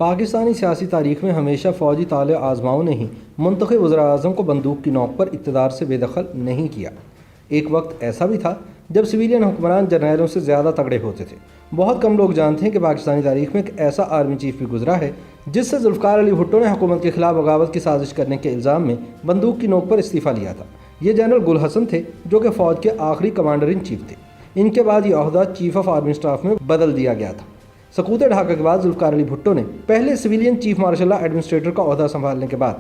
پاکستانی سیاسی تاریخ میں ہمیشہ فوجی طالع آزماؤں نے ہی منتخب وزراء اعظم کو بندوق کی نوک پر اقتدار سے بے دخل نہیں کیا۔ ایک وقت ایسا بھی تھا جب سویلین حکمران جرنیلوں سے زیادہ تگڑے ہوتے تھے۔ بہت کم لوگ جانتے ہیں کہ پاکستانی تاریخ میں ایک ایسا آرمی چیف بھی گزرا ہے جس سے ذوالفقار علی بھٹو نے حکومت کے خلاف بغاوت کی سازش کرنے کے الزام میں بندوق کی نوک پر استعفیٰ لیا تھا۔ یہ جنرل گل حسن تھے جو کہ فوج کے آخری کمانڈر ان چیف تھے۔ ان کے بعد یہ عہدہ چیف آف آرمی اسٹاف میں بدل دیا گیا تھا۔ سقوط ڈھاکہ کے بعد ذوالفقار علی بھٹو نے پہلے civilian chief martial law administrator کا عہدہ سنبھالنے کے بعد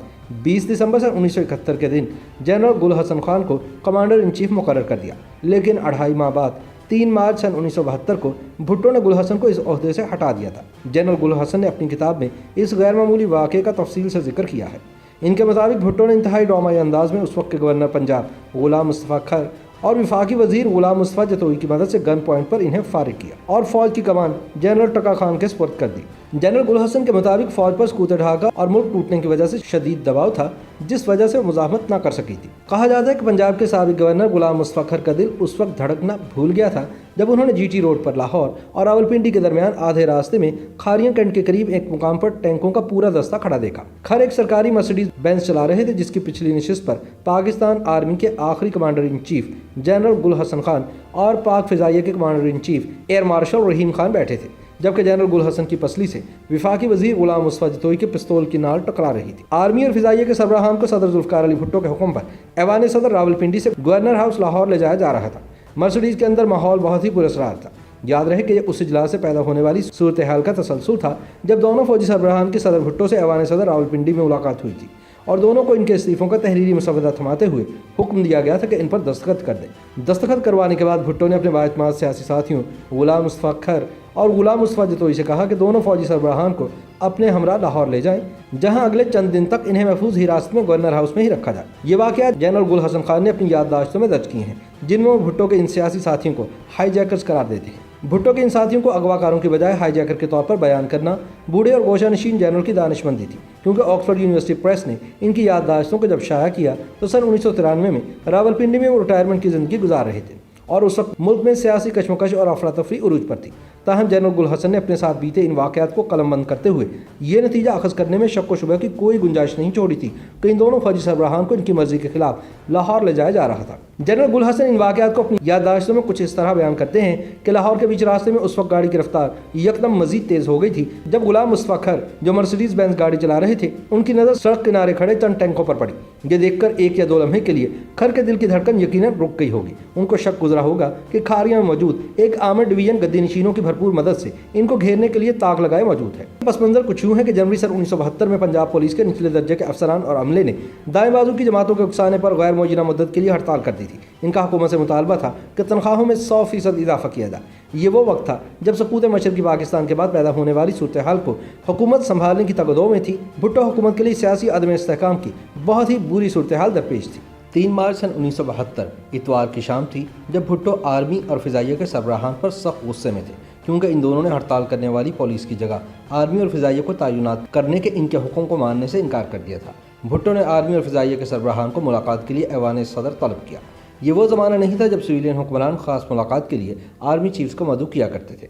20 دسمبر 1971 کے دن جنرل گل حسن خان کو کمانڈر ان چیف مقرر کر دیا، لیکن 2.5 ماہ بعد 3 مارچ 1972 کو بھٹو نے گل حسن کو اس عہدے سے ہٹا دیا تھا۔ جنرل گل حسن نے اپنی کتاب میں اس غیر معمولی واقعے کا تفصیل سے ذکر کیا ہے۔ ان کے مطابق بھٹو نے انتہائی ڈرامائی انداز میں اس وقت کے گورنر پنجاب غلام مصطفیٰ کھر اور وفاقی وزیر غلام مصطفیٰ جتوئی کی مدد سے گن پوائنٹ پر انہیں فارغ کیا اور فوج کی کمان جنرل ٹکا خان کے سپرد کر دی۔ جنرل گل حسن کے مطابق فوج پر سقوط ڈھاکہ اور ملک ٹوٹنے کی وجہ سے شدید دباؤ تھا، جس وجہ سے وہ مزاحمت نہ کر سکی تھی۔ کہا جاتا ہے کہ پنجاب کے سابق گورنر غلام مصطفیٰ کھر کا دل اس وقت دھڑکنا بھول گیا تھا جب انہوں نے جی ٹی روڈ پر لاہور اور راولپنڈی کے درمیان آدھے راستے میں کھاریاں کنڈ کے قریب ایک مقام پر ٹینکوں کا پورا دستہ کھڑا دیکھا۔ کھر ایک سرکاری مرسیڈیز بینز چلا رہے تھے جس کی پچھلی نشست پر پاکستان آرمی کے آخری commander in chief general Gul Hasan Khan اور پاک فضائیہ کے commander in chief air marshal Rahim Khan بیٹھے تھے، جبکہ جنرل گل حسن کی پسلی سے وفاقی وزیر غلام مصطفیٰ جتوئی کے پستول کی نال ٹکرا رہی تھی۔ آرمی اور فضائیہ کے سربراہان کو صدر ذوالفقار علی بھٹو کے حکم پر ایوان صدر راولپنڈی سے گورنر ہاؤس لاہور لے جایا جا رہا تھا۔ مرسیڈیز کے اندر ماحول بہت ہی پراسرار تھا۔ یاد رہے کہ یہ اس اجلاس سے پیدا ہونے والی صورتحال کا تسلسل تھا جب دونوں فوجی سربراہان کی صدر بھٹو سے ایوان صدر راولپنڈی میں ملاقات ہوئی تھی اور دونوں کو ان کے استعفوں کا تحریری مسودہ تھماتے ہوئے حکم دیا گیا تھا کہ ان پر دستخط کر دیں۔ دستخط کروانے کے بعد بھٹو نے اپنے بااعتماد سیاسی ساتھیوں غلام مصطفیٰ کھر اور غلام مصطفیٰ جتوئی سے کہا کہ دونوں فوجی سربراہان کو اپنے ہمراہ لاہور لے جائیں، جہاں اگلے چند دن تک انہیں محفوظ حراست میں گورنر ہاؤس میں ہی رکھا جائے۔ یہ واقعات جنرل گل حسن خان نے اپنی یادداشتوں میں درج کیے ہیں، جن میں وہ بھٹو کے ان سیاسی ساتھیوں کو ہائی جیکرز قرار دیتے ہیں۔ بھٹو کے ان ساتھیوں کو اغوا کاروں کی بجائے ہائی جیکر کے طور پر بیان کرنا بوڑھے اور گوشہ نشین جنرل کی دانشمندی تھی، کیونکہ آکسفورڈ یونیورسٹی پریس نے ان کی یادداشتوں کو جب شائع کیا تو 1993 میں راولپنڈی میں وہ ریٹائرمنٹ کی زندگی گزار رہے تھے اور اس وقت ملک میں سیاسی کشمکش اور افراتفری عروج پر تھی۔ تاہم جنرل گل حسن نے اپنے ساتھ بیتے ان واقعات کو قلم بند کرتے ہوئے یہ نتیجہ اخذ کرنے میں شک و شبہ کی کوئی گنجائش نہیں چھوڑی تھی کہ ان دونوں فوجی سربراہان کو ان کی مرضی کے خلاف لاہور لے جایا جا رہا تھا۔ جنرل گل حسن ان واقعات کو اپنی یادداشتوں میں کچھ اس طرح بیان کرتے ہیں کہ لاہور کے بیچ راستے میں اس وقت گاڑی کی رفتار یکدم مزید تیز ہو گئی تھی جب غلام مصطفیٰ کھر جو مرسیڈیز بینز گاڑی چلا رہے تھے ان کی نظر سڑک کنارے کھڑے چند ٹینکوں پر پڑی۔ یہ دیکھ کر 1 یا 2 لمحے کے لیے کھر کے دل کی دھڑکن یقیناً رک گئی ہوگی۔ ان کو شک گزرا ہوگا کہ کھاریاں میں موجود ایک آرمڈ ڈویژن گدی نشینوں کی بھرپور مدد سے ان کو گھیرنے کے لیے تاک لگائے موجود ہے۔ پس منظر کچھ یوں ہے کہ جنوری 1972 میں پنجاب پولیس کے نچلے درجے کے افسران اور عملے نے دائیں بازو کی جماعتوں کے اکسانے پر غیر معینہ مدت کے لیے ہڑتال کر دی تھی۔ ان کا حکومت سے مطالبہ تھا کہ تنخواہوں میں 100% اضافہ کیا جائے۔ یہ وہ وقت تھا جب سقوط مشرقی پاکستان کے بعد پیدا ہونے والی صورتحال کو حکومت سنبھالنے کی تگ و دو میں تھی۔ بھٹو حکومت کے لیے سیاسی عدم استحکام کی بہت ہی بری صورتحال درپیش تھی۔ 3 مارچ 1972 اتوار کی شام تھی جب بھٹو آرمی اور فضائیہ کے سربراہان پر سخت غصے میں تھے، کیونکہ ان دونوں نے ہڑتال کرنے والی پولیس کی جگہ آرمی اور فضائیہ کو تعینات کرنے کے ان کے حکم کو ماننے سے انکار کر دیا تھا۔ بھٹو نے آرمی اور فضائیہ کے سربراہان کو ملاقات کے لیے ایوان صدر طلب کیا۔ یہ وہ زمانہ نہیں تھا جب سویلین حکمران خاص ملاقات کے لیے آرمی چیفز کو مدعو کیا کرتے تھے۔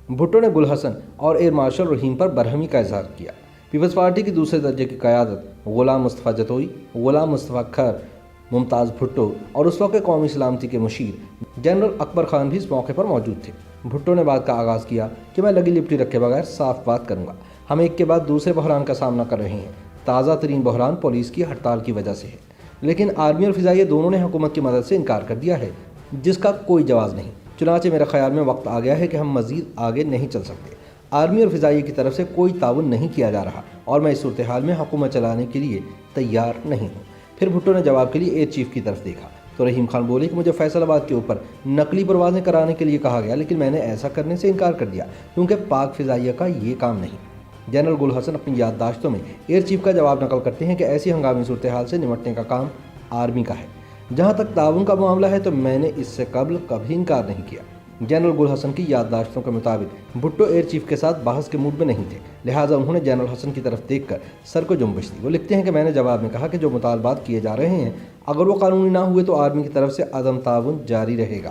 بھٹو نے گل حسن اور ایئر مارشل رحیم پر برہمی کا اظہار کیا۔ پیپلز پارٹی کی دوسرے درجے کی قیادت غلام مصطفیٰ جتوئی، غلام مصطفیٰ کھر، ممتاز بھٹو اور اس وقت قومی سلامتی کے مشیر جنرل اکبر خان بھی اس موقع پر موجود تھے۔ بھٹو نے بات کا آغاز کیا کہ میں لگی لپٹی رکھے بغیر صاف بات کروں گا، ہم ایک کے بعد دوسرے بحران کا سامنا کر رہے ہیں۔ تازہ ترین بحران پولیس کی ہڑتال کی وجہ سے ہے، لیکن آرمی اور فضائیہ دونوں نے حکومت کی مدد سے انکار کر دیا ہے، جس کا کوئی جواز نہیں۔ چنانچہ میرے خیال میں وقت آ گیا ہے کہ ہم مزید آگے نہیں چل سکتے۔ آرمی اور فضائیہ کی طرف سے کوئی تعاون نہیں کیا جا رہا اور میں اس صورتحال میں حکومت چلانے کے لیے تیار نہیں ہوں۔ پھر بھٹو نے جواب کے لیے ایئر چیف کی طرف دیکھا تو رحیم خان بولے کہ مجھے فیصل آباد کے اوپر نقلی پروازیں کرانے کے لیے کہا گیا، لیکن میں نے ایسا کرنے سے انکار کر دیا کیونکہ پاک فضائیہ کا یہ کام نہیں۔ جنرل گل حسن اپنی یادداشتوں میں ایئر چیف کا جواب نقل کرتے ہیں کہ ایسی ہنگامی صورتحال سے نمٹنے کا کام آرمی کا ہے۔ جہاں تک تعاون کا معاملہ ہے تو میں نے اس سے قبل کبھی انکار نہیں کیا۔ جنرل گل حسن کی یادداشتوں کے مطابق بھٹو ایئر چیف کے ساتھ بحث کے موڈ میں نہیں تھے، لہٰذا انہوں نے جنرل حسن کی طرف دیکھ کر سر کو جنبش دی۔ وہ لکھتے ہیں کہ میں نے جواب میں کہا کہ جو مطالبات کیے جا رہے ہیں اگر وہ قانونی نہ ہوئے تو آرمی کی طرف سے عدم تعاون جاری رہے گا۔